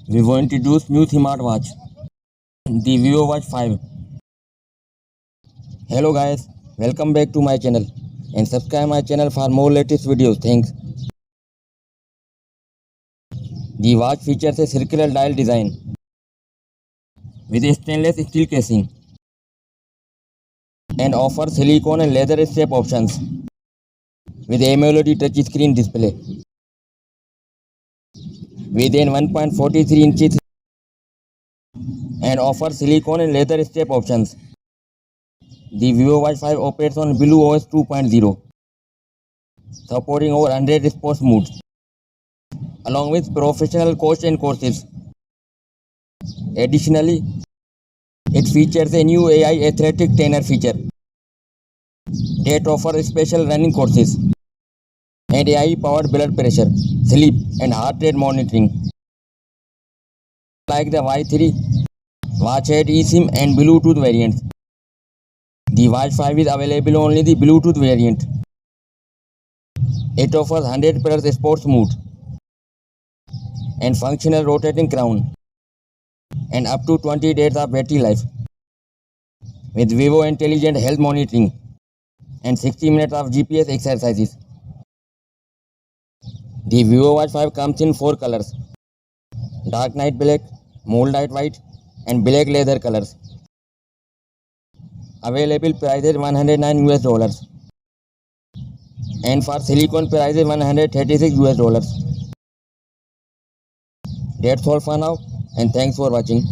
Vivo introduced new smartwatch, the Vivo Watch 5. Hello guys, welcome back to my channel and subscribe my channel for more latest videos. Thanks. The watch features a circular dial design with a stainless steel casing and offers silicone and leather strap options with AMOLED touchscreen display with an 1.43 inches and offers silicone and leather strap options. The Vivo Watch 5 operates on BlueOS 2.0, supporting over 100 sports modes, along with professional coach and courses. Additionally, it features a new AI athletic trainer feature that offers special running courses and AI-powered blood pressure, sleep, and heart rate monitoring. Like the Y3, Watch 8 eSIM and Bluetooth variants. The Watch 5 is available only the Bluetooth variant. It offers 100+ sports mode and functional rotating crown and up to 20 days of battery life with Vivo intelligent health monitoring and 60 minutes of GPS exercises. The Vivo Watch 5 comes in 4 colors: dark night black, moldite white, and black leather colors. Available price is $109 and for silicone price is $136. That's all for now and thanks for watching.